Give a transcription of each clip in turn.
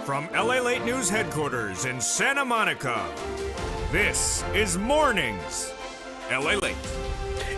From LALATE News Headquarters in Santa Monica, this is Mornings LALATE.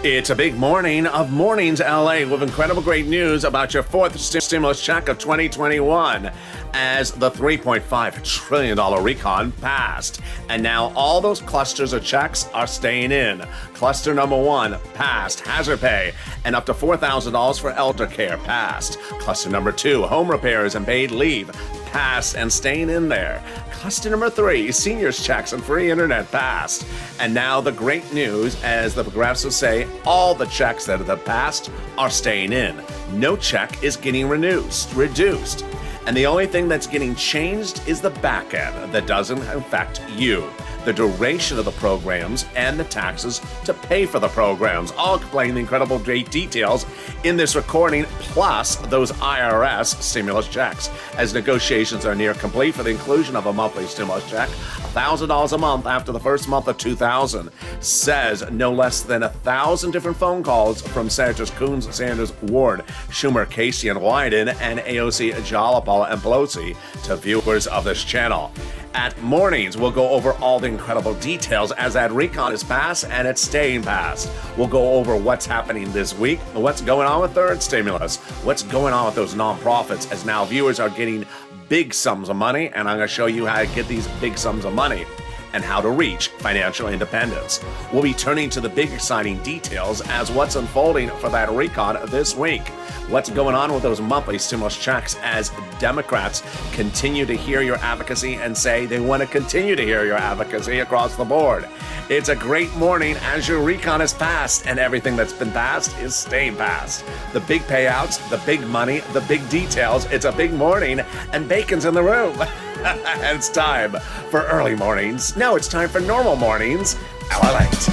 It's a big morning of Mornings LA with incredible great news about your fourth stimulus check of 2021 as the $3.5 trillion recon passed. And now all those clusters of checks are staying in. Cluster number 1 passed, hazard pay, and up to $4,000 for elder care passed. Cluster number 2, home repairs and paid leave passed and staying in there. Cluster number 3, seniors checks and free internet passed. And now the great news, as the progressives say, all the checks that have passed are staying in. No check is getting reduced. And the only thing that's getting changed is the back end that doesn't affect you. The duration of the programs and the taxes to pay for the programs. I'll explain the incredible great details in this recording, plus those IRS stimulus checks, as negotiations are near complete for the inclusion of a monthly stimulus check. $1,000 a month after the first month of 2000, says no less than 1,000 different phone calls from Senators Coons, Sanders, Ward, Schumer, Casey, and Wyden, and AOC, Jalopal, and Pelosi to viewers of this channel. At Mornings, we'll go over all the incredible details as that recon is passed and it's staying passed. We'll go over what's happening this week, what's going on with third stimulus, what's going on with those nonprofits, as now viewers are getting big sums of money, and I'm going to show you how to get these big sums of money and how to reach financial independence. We'll be turning to the big exciting details as what's unfolding for that recon this week. What's going on with those monthly stimulus checks as Democrats continue to hear your advocacy and say they want to continue to hear your advocacy across the board. It's a great morning as your recon is passed and everything that's been passed is staying passed. The big payouts, the big money, the big details. It's a big morning and bacon's in the room. And it's time for early mornings. No, it's time for normal mornings. LALATE.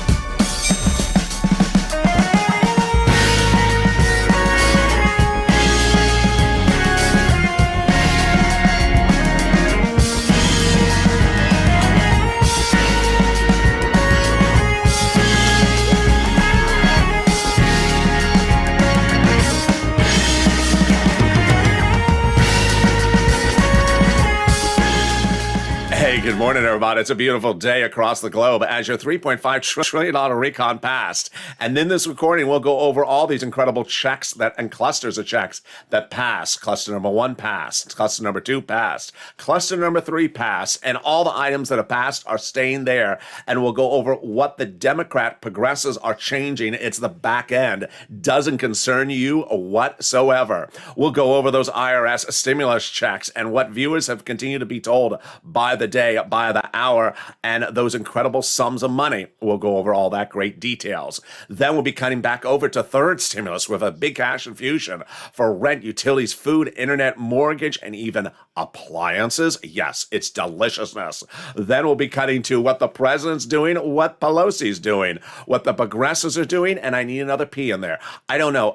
Hey, good morning, everybody. It's a beautiful day across the globe as your $3.5 trillion recon passed. And in this recording, we'll go over all these incredible checks and clusters of checks that passed. Cluster number 1 passed. Cluster number 2 passed. Cluster number 3 passed. And all the items that have passed are staying there. And we'll go over what the Democrat progressives are changing. It's the back end. Doesn't concern you whatsoever. We'll go over those IRS stimulus checks and what viewers have continued to be told by the day, by the hour, and those incredible sums of money. We'll go over all that great details. Then we'll be cutting back over to third stimulus with a big cash infusion for rent, utilities, food, internet, mortgage, and even appliances. Yes, it's deliciousness. Then we'll be cutting to what the president's doing, what Pelosi's doing, what the progressives are doing, and I need another P in there. I don't know,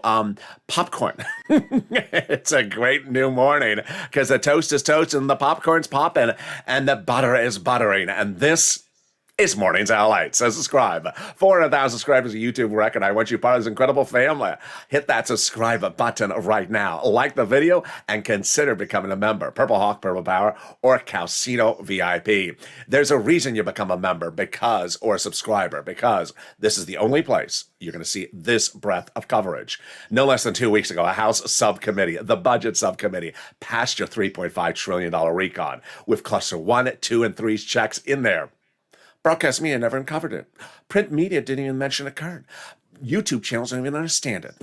popcorn. It's a great new morning because the toast is toast and the popcorn's popping and the butter is buttering. And this is Mornings LALATE. So subscribe. 400,000 subscribers, a YouTube record. I want you part of this incredible family. Hit that subscribe button right now. Like the video and consider becoming a member. Purple Hawk, Purple Power, or Calcino VIP. There's a reason you become a member or a subscriber, because this is the only place you're going to see this breadth of coverage. No less than 2 weeks ago, a House subcommittee, the Budget Subcommittee, passed your $3.5 trillion recon with cluster 1, 2, and 3's checks in there. Broadcast media never uncovered it. Print media didn't even mention it occurred. YouTube channels don't even understand it.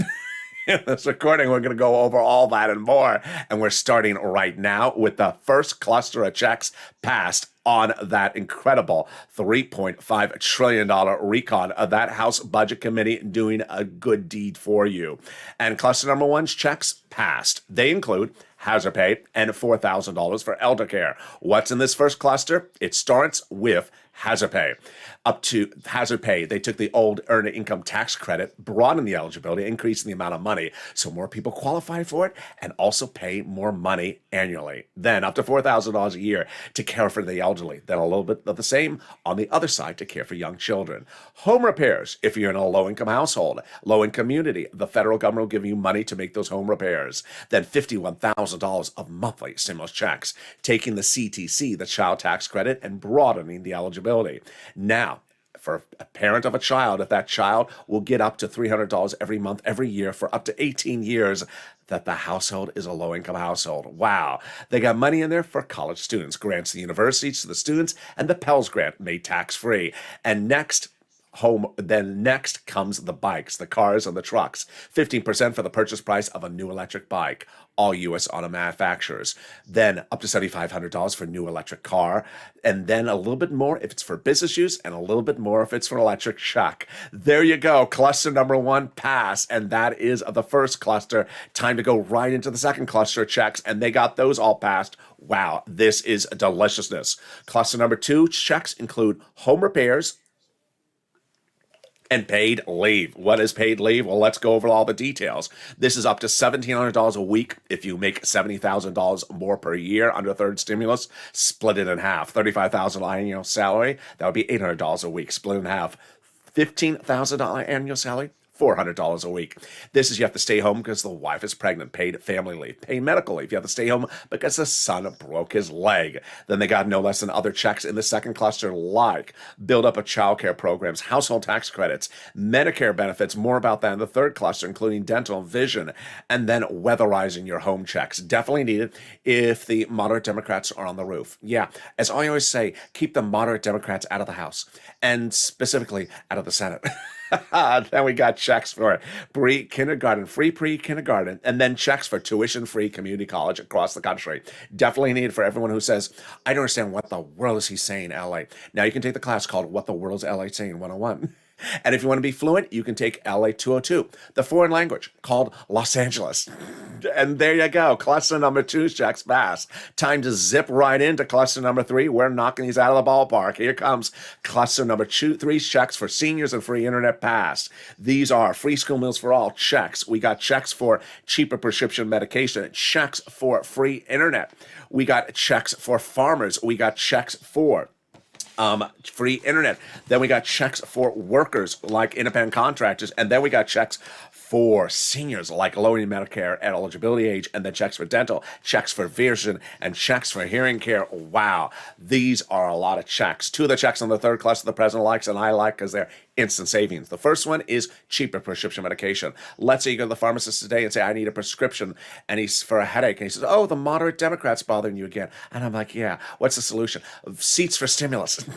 In this recording, we're going to go over all that and more. And we're starting right now with the first cluster of checks passed on that incredible $3.5 trillion recon of that House Budget Committee doing a good deed for you. And cluster number 1's checks passed. They include hazard pay and $4,000 for elder care. What's in this first cluster? It starts with hazard pay. Up to hazard pay, they took the old earned income tax credit, broadened the eligibility, increasing the amount of money so more people qualify for it and also pay more money annually. Then up to $4,000 a year to care for the elderly. Then a little bit of the same on the other side to care for young children. Home repairs, if you're in a low-income household, low-income community, the federal government will give you money to make those home repairs. Then $51,000 $1,000 of monthly stimulus checks, taking the CTC, the child tax credit, and broadening the eligibility. Now, for a parent of a child, if that child will get up to $300 every month, every year for up to 18 years, that the household is a low-income household. Wow. They got money in there for college students, grants to universities to the students, and the Pell Grant made tax-free. And next comes the bikes, the cars, and the trucks. 15% for the purchase price of a new electric bike, all U.S. auto manufacturers. Then up to $7,500 for a new electric car, and then a little bit more if it's for business use, and a little bit more if it's for electric truck. There you go. Cluster number 1 pass, and that is the first cluster. Time to go right into the second cluster of checks, and they got those all passed. Wow, this is deliciousness. Cluster number 2 checks include home repairs, and paid leave. What is paid leave? Well, let's go over all the details. This is up to $1,700 a week if you make $70,000 more per year under third stimulus. Split it in half. $35,000 annual salary, that would be $800 a week. Split it in half. $15,000 annual salary, $400 a week. This is you have to stay home because the wife is pregnant, paid family leave, paid medical leave. You have to stay home because the son broke his leg. Then they got no less than other checks in the second cluster, like build up of childcare programs, household tax credits, Medicare benefits, more about that in the third cluster, including dental and vision, and then weatherizing your home checks. Definitely needed if the moderate Democrats are on the roof. Yeah, as I always say, keep the moderate Democrats out of the House, and specifically out of the Senate. Then we got checks for pre-kindergarten, free pre-kindergarten, and then checks for tuition-free community college across the country. Definitely needed for everyone who says, I don't understand what the world is he saying, LA. Now you can take the class called What the World is LA Saying 101. And if you want to be fluent, you can take LA 202, the foreign language called Los Angeles. And there you go. Cluster number 2 checks passed. Time to zip right into cluster number 3. We're knocking these out of the ballpark. Here comes cluster number 3 checks for seniors and free internet passed. These are free school meals for all checks. We got checks for cheaper prescription medication, checks for free internet. We got checks for farmers. We got checks for free internet. Then we got checks for workers like independent contractors. And then we got checks for seniors like lowering Medicare at eligibility age, and then checks for dental, checks for vision, and checks for hearing care. Wow, these are a lot of checks. 2 of the checks on the third cluster the president likes and I like because they're instant savings. The first one is cheaper prescription medication. Let's say you go to the pharmacist today and say, I need a prescription, and he's for a headache, and he says, oh, the moderate Democrat's bothering you again. And I'm like, yeah, what's the solution? Seats for stimulus.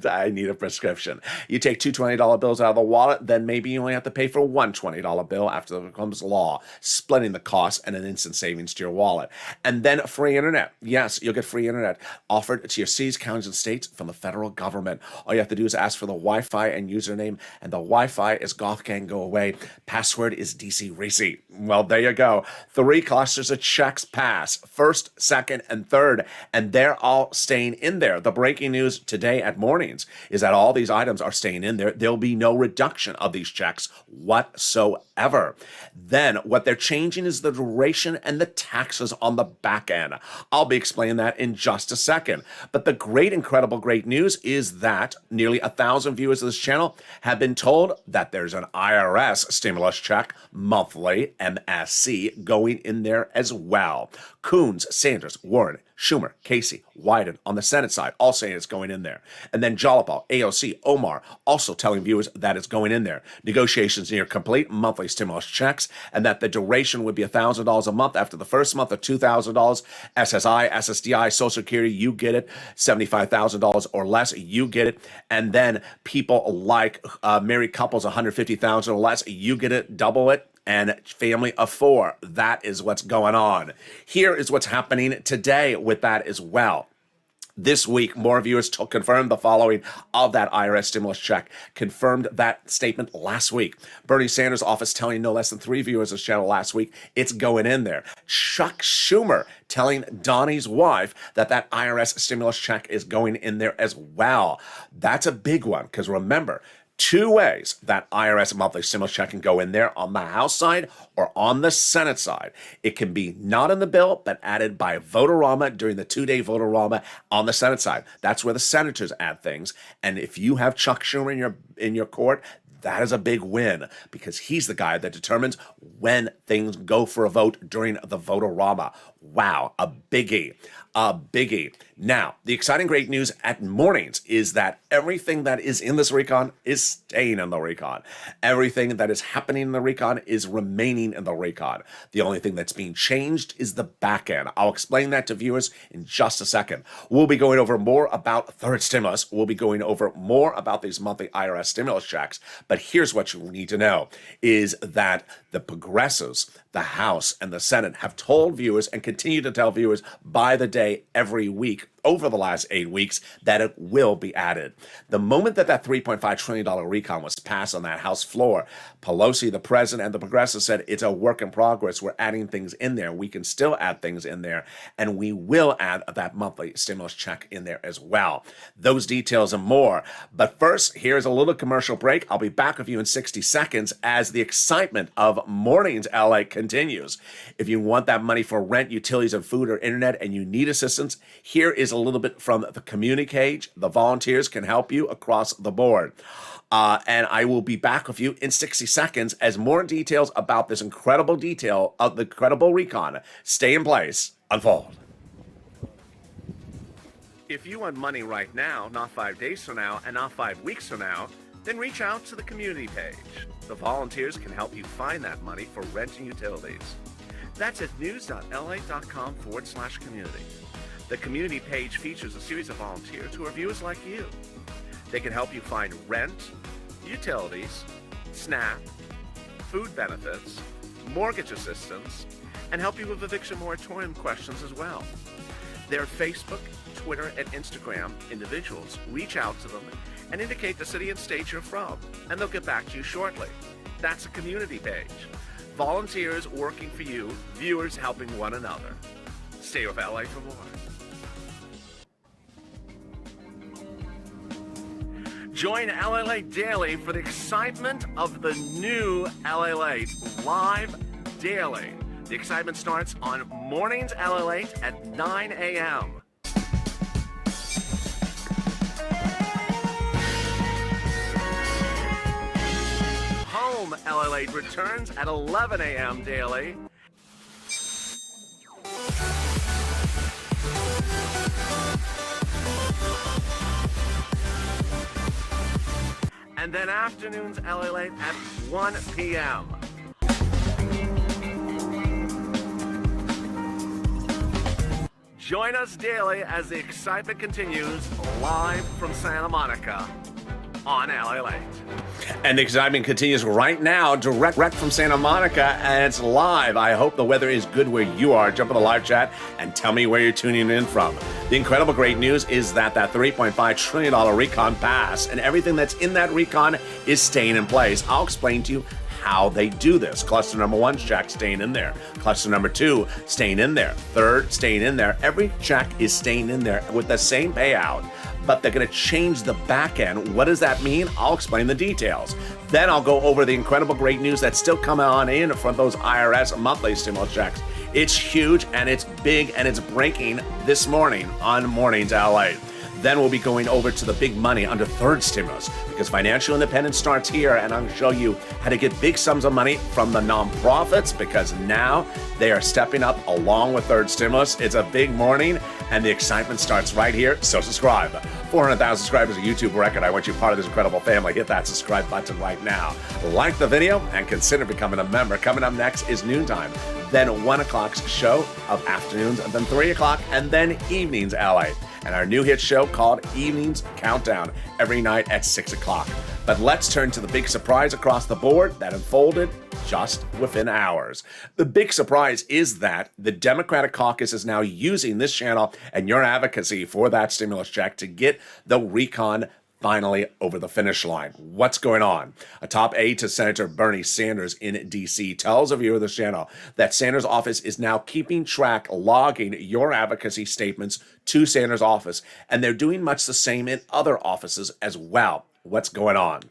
I need a prescription. You take 2 $20 bills out of the wallet, then maybe you only have to pay for one $20 bill after it becomes law, splitting the cost and an instant savings to your wallet. And then free internet. Yes, you'll get free internet offered to your cities, counties, and states from the federal government. All you have to do is ask for the Wi-Fi and username, and the Wi-Fi is Goth Gang Go Away. Password is DC Racy. Well, there you go. 3 clusters of checks pass. First, second, and third, and they're all staying in there. The breaking news today at mornings is that all these items are staying in there. There'll be no reduction of these checks whatsoever. Then what they're changing is the duration and the taxes on the back end. I'll be explaining that in just a second. But the great, incredible, great news is that nearly 1,000 viewers of this channel have been told that there's an IRS stimulus check, monthly MSC, going in there as well. Coons, Sanders, Warren, Schumer, Casey, Wyden on the Senate side, all saying it's going in there. And then Jalopal, AOC, Omar, also telling viewers that it's going in there. Negotiations near complete, monthly stimulus checks, and that the duration would be $1,000 a month after the first month, of $2,000. SSI, SSDI, Social Security, you get it. $75,000 or less, you get it. And then people like married couples, $150,000 or less, you get it, double it. And family of 4. That is what's going on. Here is what's happening today with that as well. This week, more viewers confirmed the following of that IRS stimulus check. Confirmed that statement last week. Bernie Sanders' office telling no less than 3 viewers of this channel last week it's going in there. Chuck Schumer telling Donnie's wife that that IRS stimulus check is going in there as well. That's a big one, because remember, 2 ways that IRS monthly stimulus check can go in there, on the House side or on the Senate side. It can be not in the bill, but added by vote-a-rama during the 2-day vote-a-rama on the Senate side. That's where the senators add things. And if you have Chuck Schumer in your court, That is a big win because he's the guy that determines when things go for a vote during the vote-a-rama. Wow, a biggie. A biggie. Now, the exciting great news at mornings is that everything that is in this recon is staying in the recon. Everything that is happening in the recon is remaining in the recon. The only thing that's being changed is the back end. I'll explain that to viewers in just a second. We'll be going over more about third stimulus. We'll be going over more about these monthly IRS stimulus checks. But here's what you need to know is that the progressives, the House and the Senate have told viewers and continue to tell viewers by the day every week over the last 8 weeks that it will be added. The moment that $3.5 trillion recon was passed on that House floor, Pelosi, the president, and the progressives said it's a work in progress. We're adding things in there. We can still add things in there, and we will add that monthly stimulus check in there as well. Those details and more. But first, here's a little commercial break. I'll be back with you in 60 seconds as the excitement of Mornings LA continues. If you want that money for rent, utilities, and food or internet, and you need assistance, here is a little bit from the community page. The volunteers can help you across the board. And I will be back with you in 60 seconds as more details about this incredible detail of the incredible recon stay in place unfold. If you want money right now, not 5 days from now, and not 5 weeks from now, then reach out to the community page. The volunteers can help you find that money for rent and utilities. That's at news.la.com/community. The community page features a series of volunteers who are viewers like you. They can help you find rent, utilities, SNAP, food benefits, mortgage assistance, and help you with eviction moratorium questions as well. Their Facebook, Twitter, and Instagram individuals reach out to them and indicate the city and state you're from, and they'll get back to you shortly. That's a community page. Volunteers working for you, viewers helping one another. Stay with LA for more. Join LALATE Daily for the excitement of the new LALATE live daily. The excitement starts on Mornings LALATE at 9 a.m. Home LALATE returns at 11 a.m. daily. And then afternoons LALATE at 1 p.m. Join us daily as the excitement continues live from Santa Monica on LALATE. And the excitement continues right now, direct from Santa Monica, and it's live. I hope the weather is good where you are. Jump in the live chat and tell me where you're tuning in from. The incredible great news is that $3.5 trillion recon passed, and everything that's in that recon is staying in place. I'll explain to you how they do this. Cluster number 1, check staying in there. Cluster number 2, staying in there. Third, staying in there. Every check is staying in there with the same payout, but they're going to change the back end. What does that mean? I'll explain the details. Then I'll go over the incredible great news that's still coming on in from those IRS monthly stimulus checks. It's huge and it's big and it's breaking this morning on Mornings LA. Then we'll be going over to the big money under third stimulus because financial independence starts here, and I'm going to show you how to get big sums of money from the nonprofits because now they are stepping up along with third stimulus. It's a big morning, and the excitement starts right here, so subscribe. 400,000 subscribers, a YouTube record. I want you part of this incredible family. Hit that subscribe button right now. Like the video and consider becoming a member. Coming up next is noontime, then 1 o'clock's show of afternoons, and then 3 o'clock, and then evenings LA. And our new hit show called Evenings Countdown every night at 6 o'clock. But let's turn to the big surprise across the board that unfolded just within hours. The big surprise is that the Democratic caucus is now using this channel and your advocacy for that stimulus check to get the recon finally over the finish line. What's going on? A top aide to Senator Bernie Sanders in D.C. tells a viewer of this channel that Sanders' office is now keeping track, logging your advocacy statements to Sanders' office, and they're doing much the same in other offices as well. What's going on?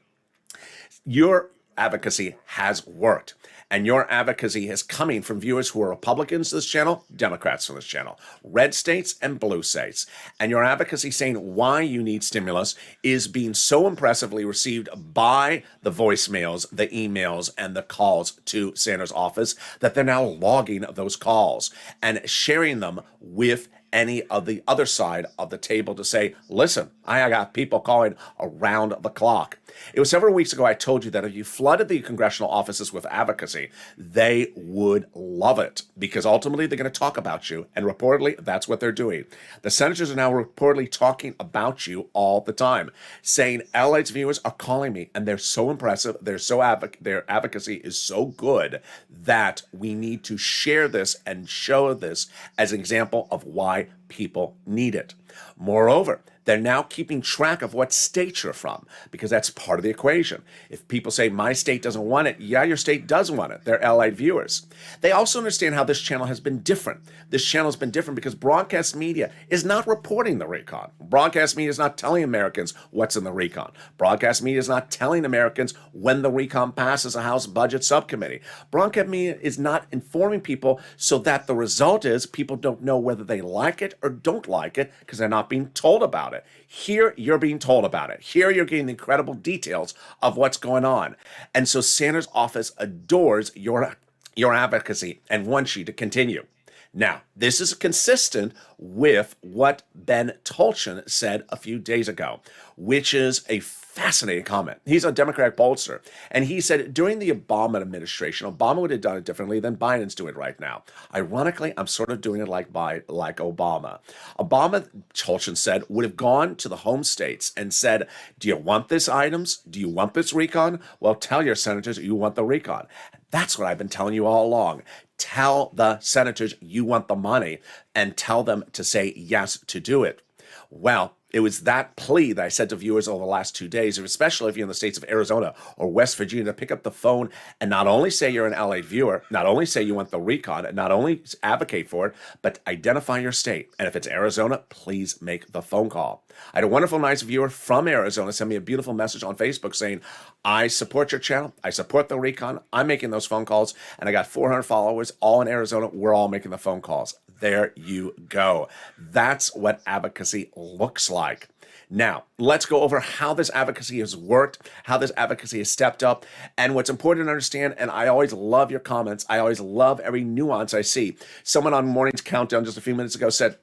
Your advocacy has worked. And your advocacy is coming from viewers who are Republicans to this channel, Democrats from this channel, red states and blue states. And your advocacy saying why you need stimulus is being so impressively received by the voicemails, the emails, and the calls to Sanders' office that they're now logging those calls and sharing them with any of the other side of the table to say, listen, I got people calling around the clock. It was several weeks ago I told you that if you flooded the congressional offices with advocacy, they would love it because ultimately they're going to talk about you. And reportedly, that's what they're doing. The senators are now reportedly talking about you all the time, saying LA's viewers are calling me and they're so impressive. Their advocacy is so good that we need to share this and show this as an example of why people need it. Moreover, they're now keeping track of what state you're from because that's part of the equation. If people say my state doesn't want it, yeah, your state does want it. They're allied viewers. They also understand how this channel has been different. This channel has been different because broadcast media is not reporting the recon. Broadcast media is not telling Americans what's in the recon. Broadcast media is not telling Americans when the recon passes a House Budget Subcommittee. Broadcast media is not informing people so that the result is people don't know whether they like it or don't like it because they're not being told about it. Here, you're being told about it. Here, you're getting the incredible details of what's going on. And so Sanders' office adores your advocacy and wants you to continue. Now, this is consistent with what Ben Tolchin said a few days ago, which is a fascinating comment. He's a Democratic pollster, and he said during the Obama administration, Obama would have done it differently than Biden's doing right now. Ironically, I'm sort of doing it like Obama. Obama, Tolchin said, would have gone to the home states and said, do you want these items? Do you want this recon? Well, tell your senators you want the recon. That's what I've been telling you all along. Tell the senators you want the money and tell them to say yes to do it. Well, it was that plea that I said to viewers over the last 2 days, especially if you're in the states of Arizona or West Virginia, to pick up the phone and not only say you're an LA viewer, not only say you want the recon, and not only advocate for it, but identify your state. And if it's Arizona, please make the phone call. I had a wonderful, nice viewer from Arizona send me a beautiful message on Facebook saying, I support your channel. I support the recon. I'm making those phone calls. And I got 400 followers all in Arizona. We're all making the phone calls. There you go. That's what advocacy looks like. Now, let's go over how this advocacy has worked, how this advocacy has stepped up, and what's important to understand, and I always love your comments. I always love every nuance I see. Someone on Morning's Countdown just a few minutes ago said,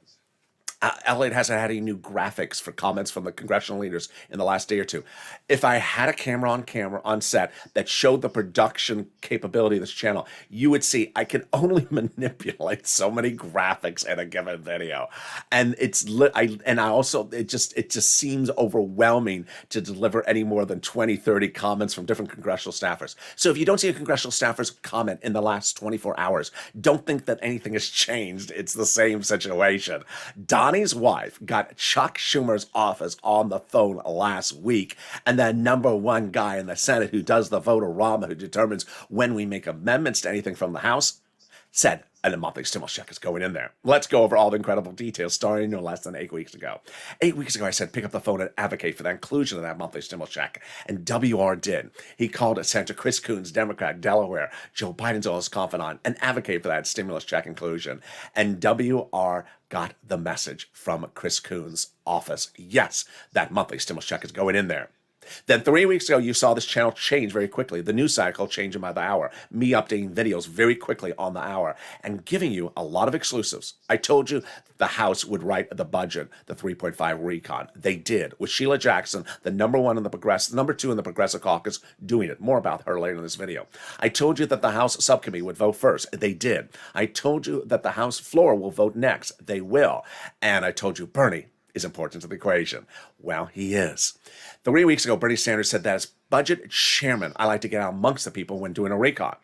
LATE hasn't had any new graphics for comments from the congressional leaders in the last day or two. If I had a camera on set that showed the production capability of this channel, you would see I can only manipulate so many graphics in a given video, and it just seems overwhelming to deliver any more than 20, 30 comments from different congressional staffers. So if you don't see a congressional staffer's comment in the last 24 hours, don't think that anything has changed. It's the same situation. Donnie's wife got Chuck Schumer's office on the phone last week, and the number one guy in the Senate who does the vote-a-rama, who determines when we make amendments to anything from the House, said, and a monthly stimulus check is going in there. Let's go over all the incredible details starting no less than 8 weeks ago. 8 weeks ago, I said, pick up the phone and advocate for the inclusion of that monthly stimulus check. And WR did. He called Senator Chris Coons, Democrat, Delaware, Joe Biden's oldest confidant, and advocate for that stimulus check inclusion. And WR got the message from Chris Coons' office. Yes, that monthly stimulus check is going in there. Then 3 weeks ago, you saw this channel change very quickly. The news cycle changing by the hour. Me updating videos very quickly on the hour and giving you a lot of exclusives. I told you the House would write the budget, the 3.5 recon. They did, with Sheila Jackson, the number 2 in the Progressive Caucus, doing it. More about her later in this video. I told you that the House subcommittee would vote first. They did. I told you that the House floor will vote next. They will. And I told you Bernie is important to the equation. Well, he is. 3 weeks ago, Bernie Sanders said that as budget chairman, I like to get out amongst the people when doing a recon.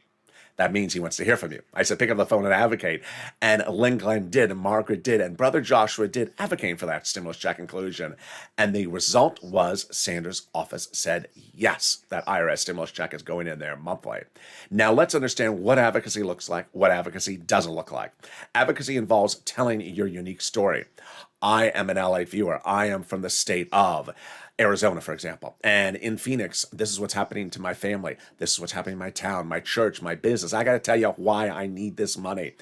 That means he wants to hear from you. I said, pick up the phone and advocate. And Lynn Glenn did, and Margaret did, and Brother Joshua did, advocating for that stimulus check inclusion. And the result was Sanders' office said, yes, that IRS stimulus check is going in there monthly. Now let's understand what advocacy looks like, what advocacy doesn't look like. Advocacy involves telling your unique story. I am an LA viewer. I am from the state of Arizona, for example. And in Phoenix, this is what's happening to my family. This is what's happening in my town, my church, my business. I got to tell you why I need this money.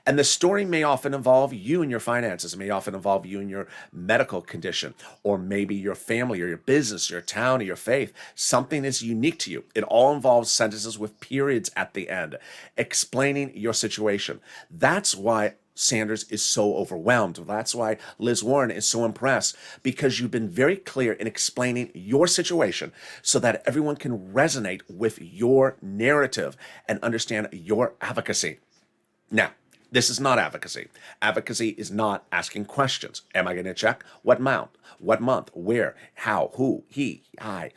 And the story may often involve you and your finances. It may often involve you and your medical condition, or maybe your family or your business, your town or your faith. Something is unique to you. It all involves sentences with periods at the end, explaining your situation. That's why Sanders is so overwhelmed. That's why Liz Warren is so impressed, because you've been very clear in explaining your situation so that everyone can resonate with your narrative and understand your advocacy. Now, this is not advocacy. Advocacy is not asking questions. Am I getting a check? What amount? What month? Where? How? Who? He? I?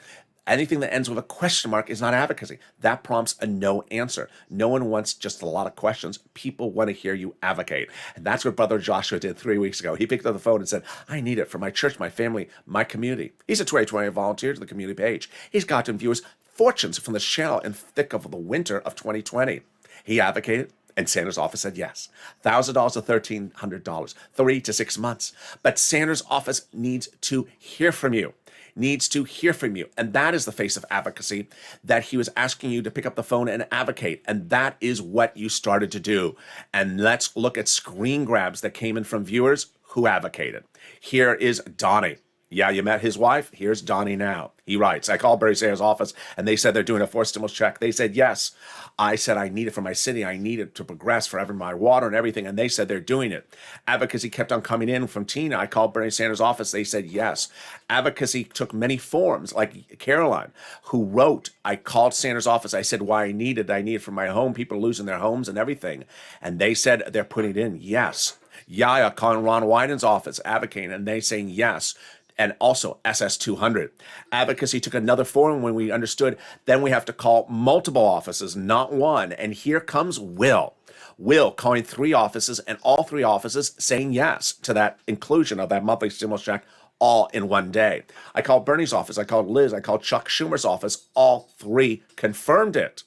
Anything that ends with a question mark is not advocacy. That prompts a no answer. No one wants just a lot of questions. People want to hear you advocate. And that's what Brother Joshua did 3 weeks ago. He picked up the phone and said, I need it for my church, my family, my community. He's a 2020 volunteer to the community page. He's gotten viewers fortunes from the channel in thick of the winter of 2020. He advocated, and Sanders' office said yes. $1,000 to $1,300, 3 to 6 months. But Sanders' office needs to hear from you. And that is the face of advocacy, that he was asking you to pick up the phone and advocate. And that is what you started to do. And let's look at screen grabs that came in from viewers who advocated. Here is Donnie. Yeah, you met his wife? Here's Donnie now. He writes, I called Bernie Sanders' office and they said they're doing a forced stimulus check. They said yes. I said I need it for my city. I need it to progress for my water and everything. And they said they're doing it. Advocacy kept on coming in from Tina. I called Bernie Sanders' office. They said yes. Advocacy took many forms, like Caroline, who wrote, I called Sanders' office. I said why I need it for my home. People are losing their homes and everything. And they said they're putting it in. Yes. Yaya calling Ron Wyden's office, advocating, and they saying yes. And also SS200. Advocacy took another form when we understood then we have to call multiple offices, not one. And here comes Will. Will calling 3 offices, and all 3 offices saying yes to that inclusion of that monthly stimulus check all in one day. I called Bernie's office. I called Liz. I called Chuck Schumer's office. All 3 confirmed it.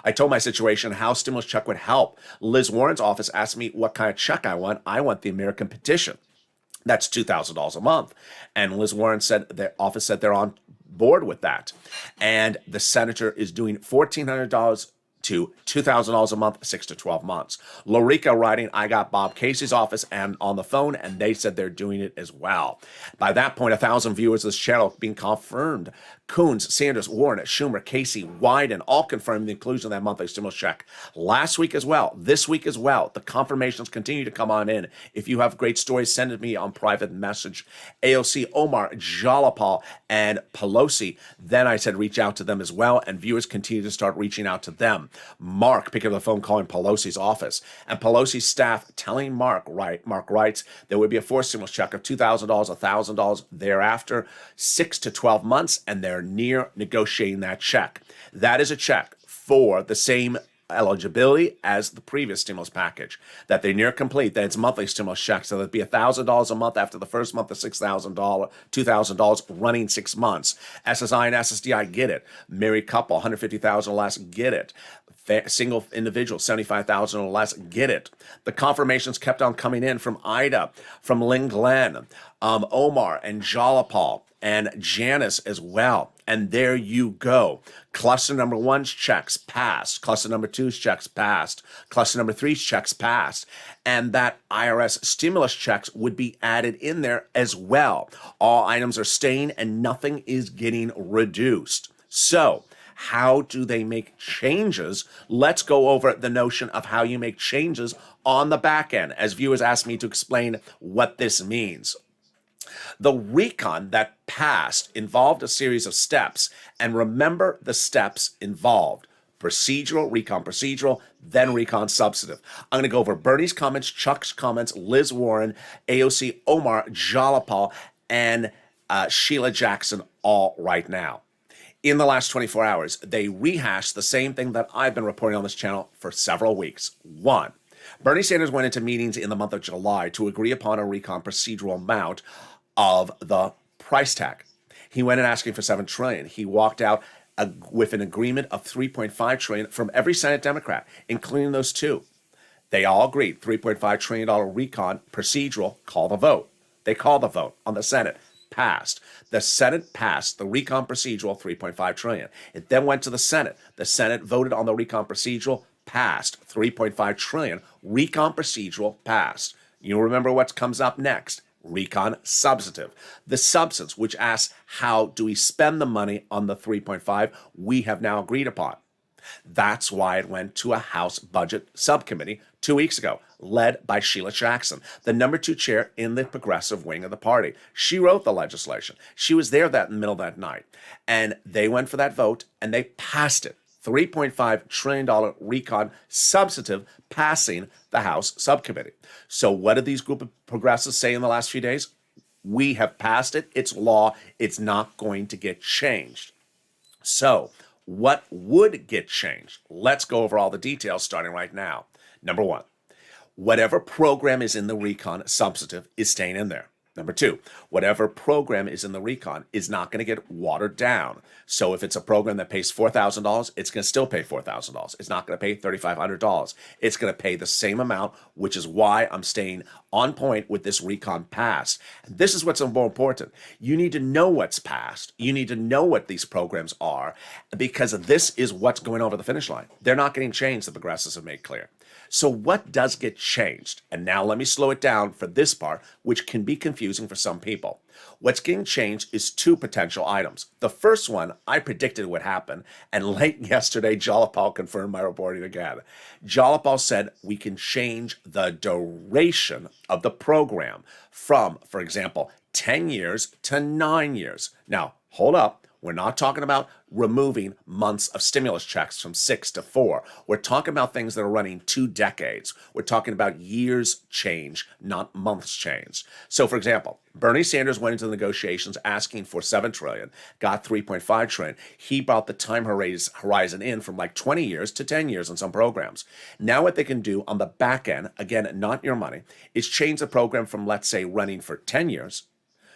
I told my situation how stimulus check would help. Liz Warren's office asked me what kind of check I want. I want the American petition. That's $2,000 a month. And Liz Warren said their office said they're on board with that. And the senator is doing $1,400 to $2,000 a month, 6 to 12 months. Lorica writing, I got Bob Casey's office and on the phone, and they said they're doing it as well. By that point, 1,000 viewers of this channel being confirmed. Coons, Sanders, Warren, Schumer, Casey, Wyden, all confirmed the inclusion of that monthly stimulus check. Last week as well, this week as well, the confirmations continue to come on in. If you have great stories, send it to me on private message. AOC, Omar, Jalapal, and Pelosi. Then I said reach out to them as well, and viewers continue to start reaching out to them. Mark picking up the phone calling Pelosi's office, and Pelosi's staff telling Mark writes there would be a forced stimulus check of $2,000, $1,000 thereafter, 6 to 12 months, and they're near negotiating that check. That is a check for the same eligibility as the previous stimulus package, that they're near complete, that it's monthly stimulus checks, so that'd be $1,000 a month after the first month of $6,000, $2,000 running 6 months. SSI and SSDI get it. Married couple, $150,000 or less, get it. Single individual, $75,000 or less, get it. The confirmations kept on coming in from Ida, from Lynn Glenn, Omar and Jalapal, and Janice as well. And there you go. Cluster number 1's checks passed. Cluster number 2's checks passed. Cluster number 3's checks passed. And that IRS stimulus checks would be added in there as well. All items are staying and nothing is getting reduced. So, how do they make changes? Let's go over the notion of how you make changes on the back end, as viewers ask me to explain what this means. The recon that passed involved a series of steps, and remember the steps involved. Procedural, recon procedural, then recon substantive. I'm going to go over Bernie's comments, Chuck's comments, Liz Warren, AOC, Omar, Jalapal, and Sheila Jackson all right now. In the last 24 hours, they rehashed the same thing that I've been reporting on this channel for several weeks. 1, Bernie Sanders went into meetings in the month of July to agree upon a recon procedural amount of the price tag. He went in asking for $7 trillion. He walked out with an agreement of $3.5 trillion from every Senate Democrat, including those 2. They all agreed, $3.5 trillion recon procedural, call the vote. They called the vote on the Senate, passed. The Senate passed the recon procedural, $3.5 trillion. It then went to the Senate. The Senate voted on the recon procedural, passed, $3.5 trillion. Recon procedural passed. You remember what comes up next? Recon substantive. The substance, which asks how do we spend the money on the 3.5 we have now agreed upon. That's why it went to a House Budget Subcommittee 2 weeks ago, led by Sheila Jackson, the number 2 chair in the progressive wing of the party. She wrote the legislation. She was there that middle of that night. And they went for that vote and they passed it. $3.5 trillion recon substantive passing the House Subcommittee. So what did these group of progressives say in the last few days? We have passed it. It's law. It's not going to get changed. So what would get changed? Let's go over all the details starting right now. Number 1, whatever program is in the recon substantive is staying in there. Number 2, whatever program is in the recon is not going to get watered down. So if it's a program that pays $4,000, it's going to still pay $4,000. It's not going to pay $3,500. It's going to pay the same amount, which is why I'm staying on point with this recon pass. And this is what's more important. You need to know what's passed. You need to know what these programs are, because this is what's going over the finish line. They're not getting changed, the progressives have made clear. So what does get changed? And now let me slow it down for this part, which can be confusing for some people. What's getting changed is 2 potential items. The first one, I predicted would happen, and late yesterday, Jalapal confirmed my reporting again. Jalapal said we can change the duration of the program from, for example, 10 years to 9 years. Now, hold up. We're not talking about removing months of stimulus checks from 6 to 4. We're talking about things that are running 2 decades. We're talking about years change, not months change. So, for example, Bernie Sanders went into the negotiations asking for $7 trillion, got $3.5 trillion. He brought the time horizon in from like 20 years to 10 years on some programs. Now what they can do on the back end, again, not your money, is change the program from, let's say, running for 10 years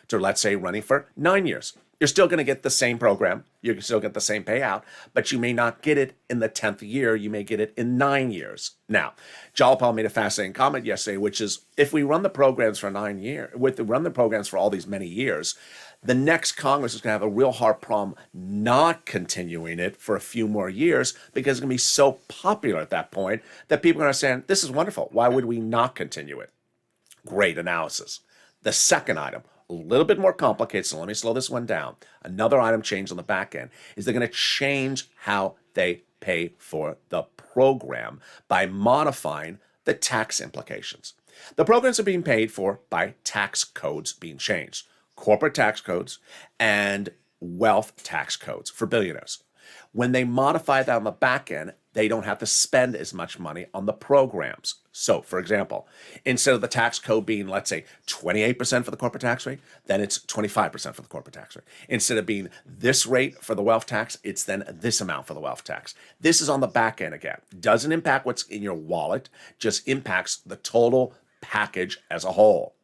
to, let's say, running for 9 years. You're still going to get the same program. You can still get the same payout, but you may not get it in the 10th year. You may get it in 9 years. Now, Jalapal made a fascinating comment yesterday, which is if we run the programs for 9 years, run the programs for all these many years, the next Congress is going to have a real hard problem not continuing it for a few more years because it's going to be so popular at that point that people are going to say, this is wonderful. Why would we not continue it? Great analysis. The second item, a little bit more complicated, so let me slow this one down. Another item changed on the back end is they're going to change how they pay for the program by modifying the tax implications. The programs are being paid for by tax codes being changed, corporate tax codes and wealth tax codes for billionaires. When they modify that on the back end, they don't have to spend as much money on the programs. So, for example, instead of the tax code being, let's say, 28% for the corporate tax rate, then it's 25% for the corporate tax rate. Instead of being this rate for the wealth tax, it's then this amount for the wealth tax. This is on the back end again. Doesn't impact what's in your wallet, just impacts the total package as a whole.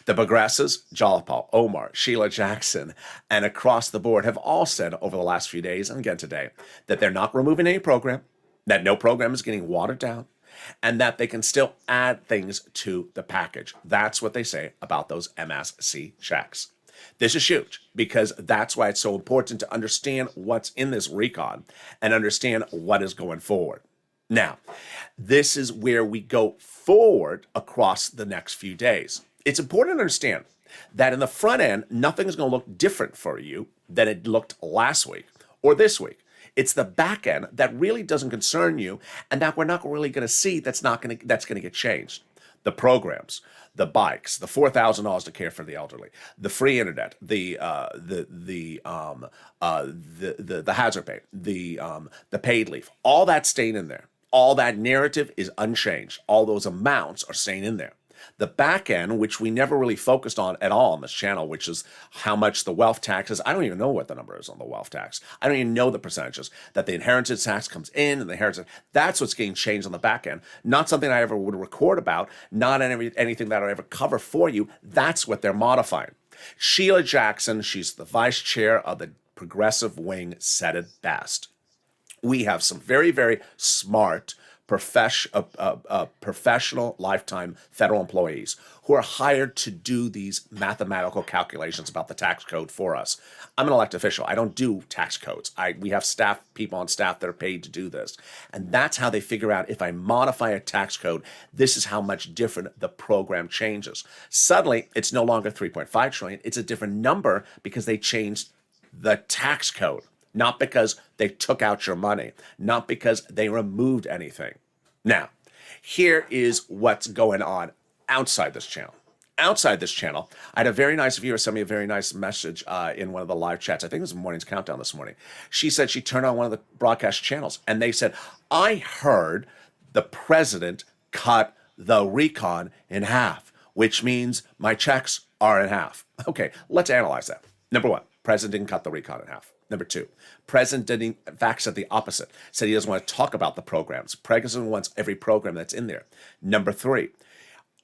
The progressives, Jalapal, Omar, Sheila Jackson, and across the board have all said over the last few days, and again today, that they're not removing any program, that no program is getting watered down, and that they can still add things to the package. That's what they say about those MSC checks. This is huge because that's why it's so important to understand what's in this recon and understand what is going forward. Now, this is where we go forward across the next few days. It's important to understand that in the front end, nothing is going to look different for you than it looked last week or this week. It's the back end that really doesn't concern you and that we're not really going to see that's going to get changed. The programs, the bikes, the $4,000 to care for the elderly, the free internet, the hazard pay, the paid leave, all that's staying in there. All that narrative is unchanged. All those amounts are staying in there. The back end, which we never really focused on at all on this channel, which is how much the wealth tax is. I don't even know what the number is on the wealth tax. I don't even know the percentages that the inheritance tax comes in and the inheritance. That's what's getting changed on the back end. Not something I ever would record about, not anything that I ever cover for you. That's what they're modifying. Sheila Jackson, she's the vice chair of the progressive wing, said it best. We have some very, very smart professional lifetime federal employees who are hired to do these mathematical calculations about the tax code for us. I'm an elected official. I don't do tax codes. We have people on staff that are paid to do this. And that's how they figure out if I modify a tax code, this is how much different the program changes. Suddenly, it's no longer 3.5 trillion. It's a different number because they changed the tax code. Not because they took out your money, not because they removed anything. Now, here is what's going on outside this channel. Outside this channel, I had a very nice viewer send me a very nice message in one of the live chats. I think it was Morning's Countdown this morning. She said she turned on one of the broadcast channels, and they said, I heard the president cut the recon in half, which means my checks are in half. Okay, let's analyze that. Number one, president didn't cut the recon in half. Number two, president didn't, in fact, said the opposite. Said he doesn't want to talk about the programs. President wants every program that's in there. Number three,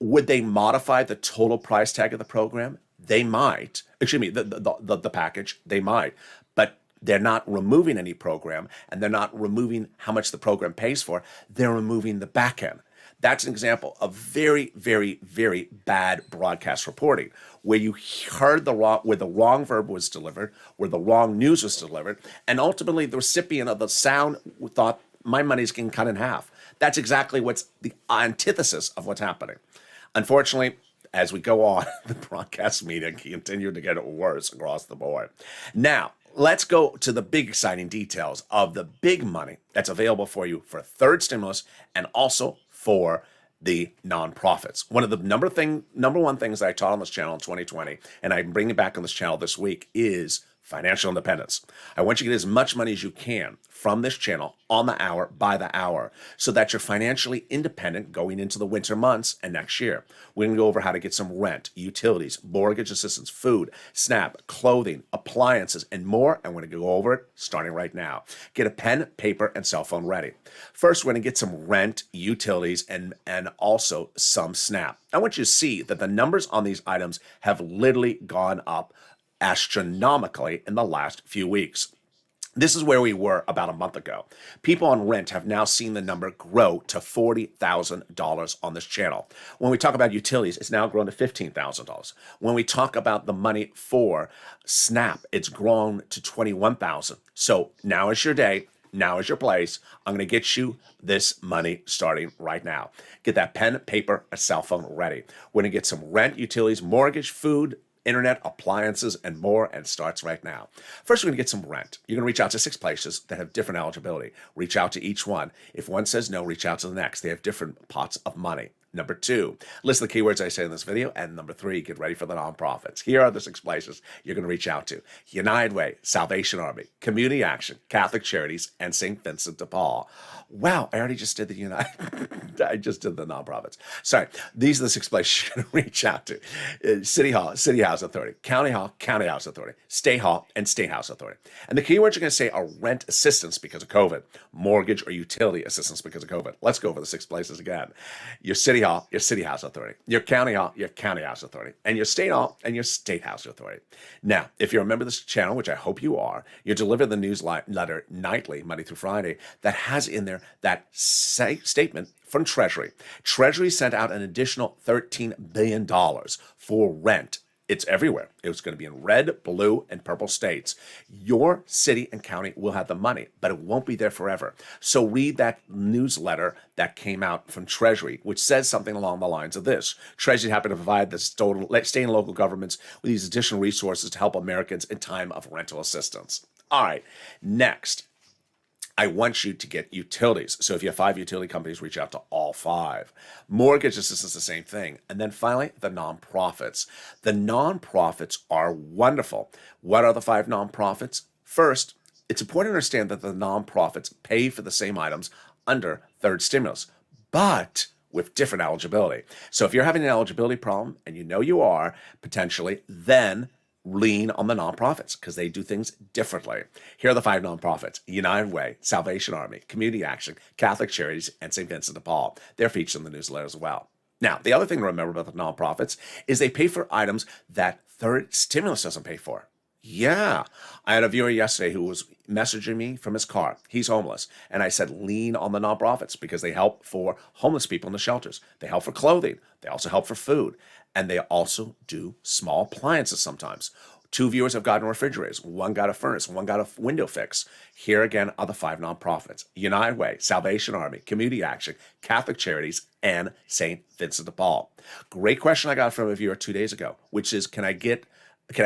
would they modify the total price tag of the program? They might. Excuse me, the package, they might. But they're not removing any program, and they're not removing how much the program pays for. They're removing the back end. That's an example of very, very, very bad broadcast reporting, where you heard where the wrong verb was delivered, where the wrong news was delivered, and ultimately the recipient of the sound thought, my money's getting cut in half. That's exactly what's the antithesis of what's happening. Unfortunately, as we go on, the broadcast media continue to get worse across the board. Now, let's go to the big exciting details of the big money that's available for you for third stimulus and also for the nonprofits. One of the number one things that I taught on this channel in 2020, and I'm bringing it back on this channel this week, is financial independence. I want you to get as much money as you can from this channel on the hour, by the hour, so that you're financially independent going into the winter months and next year. We're going to go over how to get some rent, utilities, mortgage assistance, food, SNAP, clothing, appliances, and more. And we're going to go over it starting right now. Get a pen, paper, and cell phone ready. First, we're going to get some rent, utilities, and also some SNAP. I want you to see that the numbers on these items have literally gone up astronomically in the last few weeks. This is where we were about a month ago. People on rent have now seen the number grow to $40,000 on this channel. When we talk about utilities, it's now grown to $15,000. When we talk about the money for SNAP, it's grown to $21,000. So now is your day. Now is your place. I'm going to get you this money starting right now. Get that pen, paper, a cell phone ready. We're going to get some rent, utilities, mortgage, food, internet, appliances, and more, and starts right now. First, we're going to get some rent. You're going to reach out to 6 places that have different eligibility. Reach out to each one. If one says no, reach out to the next. They have different pots of money. Number 2, list the keywords I say in this video. And number 3, get ready for the nonprofits. Here are the 6 places you're going to reach out to: United Way, Salvation Army, Community Action, Catholic Charities, and St. Vincent de Paul. Wow, I already just did the United. I just did the nonprofits. Sorry, these are the 6 places you're going to reach out to: City Hall, City House Authority; County Hall, County House Authority; State Hall, and State House Authority. And the keywords you're going to say are rent assistance because of COVID, mortgage or utility assistance because of COVID. Let's go over the 6 places again: your City Hall, your City House Authority; your County Hall, your County House Authority; and your State Hall and your State House Authority. Now, if you're a member of this channel, which I hope you are, you're delivered the newsletter nightly, Monday through Friday, that has in there that statement from Treasury. Treasury sent out an additional $13 billion for rent. It's everywhere. It's going to be in red, blue, and purple states. Your city and county will have the money, but it won't be there forever. So read that newsletter that came out from Treasury, which says something along the lines of this: Treasury happen to provide the state and local governments with these additional resources to help Americans in time of rental assistance. All right, next, I want you to get utilities. So if you have 5 utility companies, reach out to all 5. Mortgage assistance, the same thing. And then finally, the nonprofits. The nonprofits are wonderful. What are the 5 nonprofits? First, it's important to understand that the nonprofits pay for the same items under third stimulus, but with different eligibility. So if you're having an eligibility problem, and you know you are potentially, then lean on the nonprofits because they do things differently. Here are the 5 nonprofits: United Way, Salvation Army, Community Action, Catholic Charities, and St. Vincent de Paul. They're featured in the newsletter as well. Now, the other thing to remember about the nonprofits is they pay for items that third stimulus doesn't pay for. Yeah. I had a viewer yesterday who was messaging me from his car. He's homeless. And I said, lean on the nonprofits because they help for homeless people in the shelters. They help for clothing. They also help for food. And they also do small appliances sometimes. Two viewers have gotten refrigerators. One got a furnace. One got a window fix. Here again are the 5 nonprofits: United Way, Salvation Army, Community Action, Catholic Charities, and St. Vincent de Paul. Great question I got from a viewer 2 days ago, which is, can I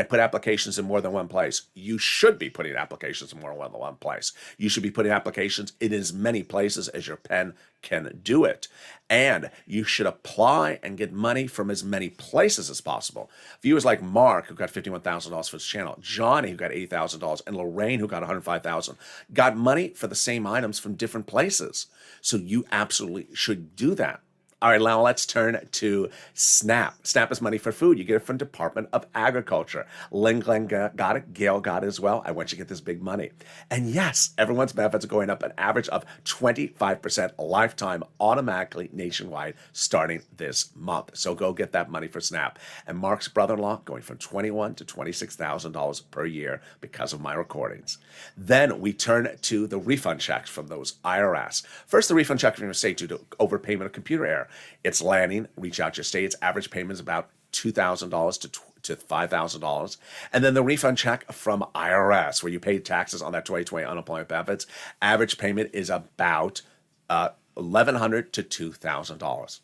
put applications in more than one place? You should be putting applications in more than one place. You should be putting applications in as many places as your pen can do it. And you should apply and get money from as many places as possible. Viewers like Mark, who got $51,000 for his channel, Johnny, who got $80,000, and Lorraine, who got $105,000, got money for the same items from different places. So you absolutely should do that. All right, now let's turn to SNAP. SNAP is money for food. You get it from Department of Agriculture. Lynn Glenn got it. Gail got it as well. I want you to get this big money. And yes, everyone's benefits are going up an average of 25% lifetime automatically nationwide starting this month. So go get that money for SNAP. And Mark's brother-in-law going from $21,000 to $26,000 per year because of my recordings. Then we turn to the refund checks from those IRS. First, the refund check from your state due to overpayment of computer error. It's landing. Reach out to your state's average payment is about $2,000 to $5,000. And then the refund check from IRS, where you paid taxes on that 2020 unemployment benefits. Average payment is about $1,100 to $2,000.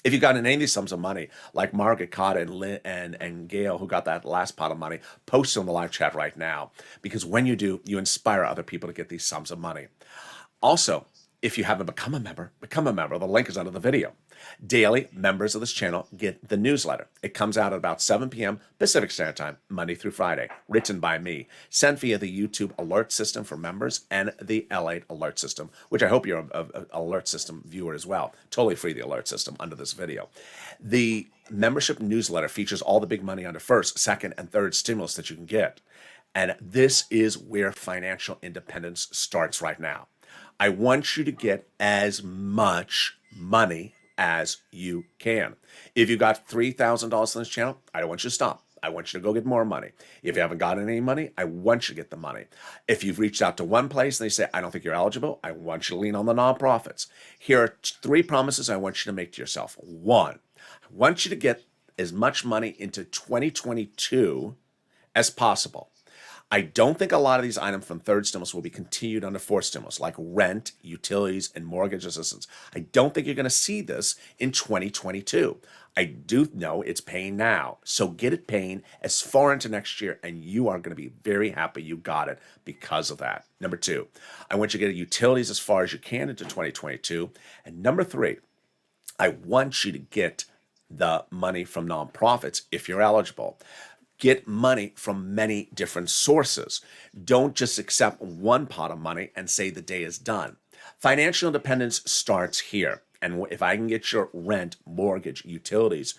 If you got in any of these sums of money, like Margaret Cotta and Lynn and Gail, who got that last pot of money, post it on the live chat right now. Because when you do, you inspire other people to get these sums of money. Also, if you haven't become a member. The link is under the video. Daily, members of this channel get the newsletter. It comes out at about 7 p.m. Pacific Standard Time, Monday through Friday, written by me, sent via the YouTube alert system for members and the LALATE alert system, which I hope you're an alert system viewer as well. Totally free, the alert system, under this video. The membership newsletter features all the big money under first, second, and third stimulus that you can get. And this is where financial independence starts right now. I want you to get as much money as you can. If you got $3,000 on this channel, I don't want you to stop. I want you to go get more money. If you haven't gotten any money, I want you to get the money. If you've reached out to one place and they say, I don't think you're eligible, I want you to lean on the nonprofits. Here are 3 promises I want you to make to yourself. 1, I want you to get as much money into 2022 as possible. I don't think a lot of these items from third stimulus will be continued under fourth stimulus, like rent, utilities, and mortgage assistance. I don't think you're going to see this in 2022. I do know it's paying now. So get it paying as far into next year, and you are going to be very happy you got it because of that. Number 2, I want you to get utilities as far as you can into 2022. And number 3, I want you to get the money from nonprofits if you're eligible. Get money from many different sources. Don't just accept one pot of money and say the day is done. Financial independence starts here. And if I can get your rent, mortgage, utilities,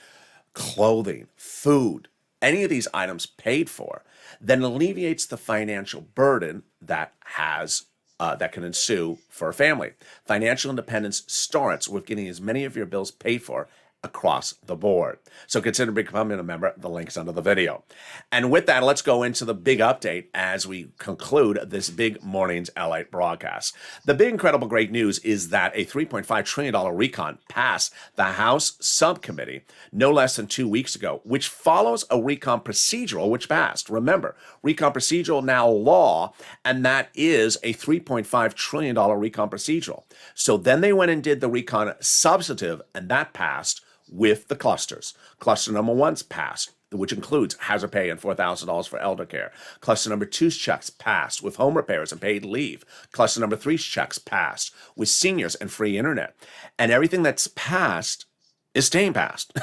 clothing, food, any of these items paid for, then it alleviates the financial burden that can ensue for a family. Financial independence starts with getting as many of your bills paid for across the board. So consider becoming a member. The link's under the video. And with that, let's go into the big update as we conclude this big morning's LALATE broadcast. The big, incredible, great news is that a $3.5 trillion recon passed the House subcommittee no less than 2 weeks ago, which follows a recon procedural which passed. Remember, recon procedural now law, and that is a $3.5 trillion recon procedural. So then they went and did the recon substantive, and that passed with the clusters. Cluster number 1's passed, which includes hazard pay and $4,000 for elder care. Cluster number 2's checks passed with home repairs and paid leave. Cluster number 3's checks passed with seniors and free internet. And everything that's passed is staying passed.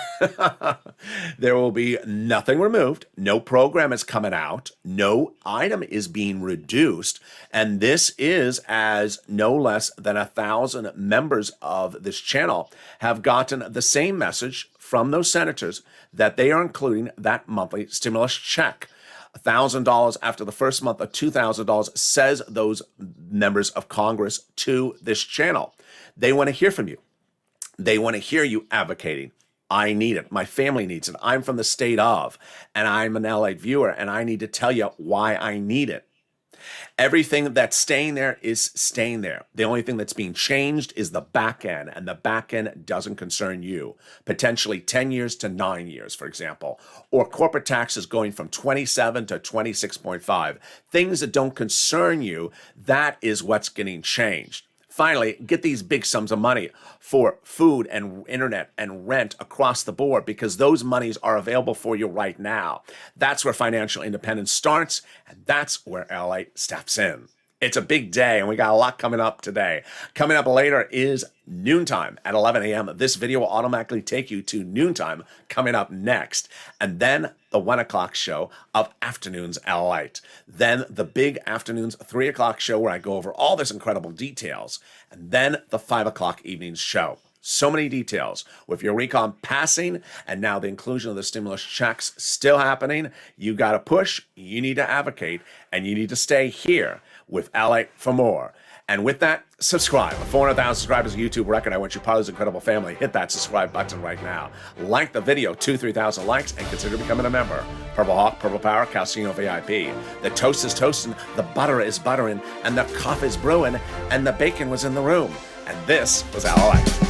There will be nothing removed. No program is coming out. No item is being reduced. And this is as no less than 1,000 members of this channel have gotten the same message from those senators that they are including that monthly stimulus check. $1,000 after the first month of $2,000, says those members of Congress to this channel. They want to hear from you. They want to hear you advocating I need it. My family needs it. I'm from the state of, and I'm an LALATE viewer, and I need to tell you why I need it. Everything that's staying there is staying there. The only thing that's being changed is the back end, and the back end doesn't concern you. Potentially 10 years to 9 years, for example, or corporate taxes going from 27 to 26.5. Things that don't concern you, that is what's getting changed. Finally, get these big sums of money for food and internet and rent across the board because those monies are available for you right now. That's where financial independence starts, and that's where LALATE steps in. It's a big day, and we got a lot coming up today. Coming up later is noontime at 11 a.m. This video will automatically take you to noontime coming up next. And then the 1 o'clock show of Afternoons LALATE. Then the big afternoons 3 o'clock show where I go over all this incredible details. And then the 5 o'clock evenings show. So many details. With your recon passing and now the inclusion of the stimulus checks still happening, you got to push, you need to advocate, and you need to stay here with LALATE for more. And with that, subscribe. 400,000 subscribers, a YouTube record. I want you part of this incredible family. Hit that subscribe button right now. Like the video, 3,000 likes, and consider becoming a member. Purple Hawk, Purple Power, Calcino VIP. The toast is toasting, the butter is buttering, and the coffee is brewing, and the bacon was in the room. And this was LALATE.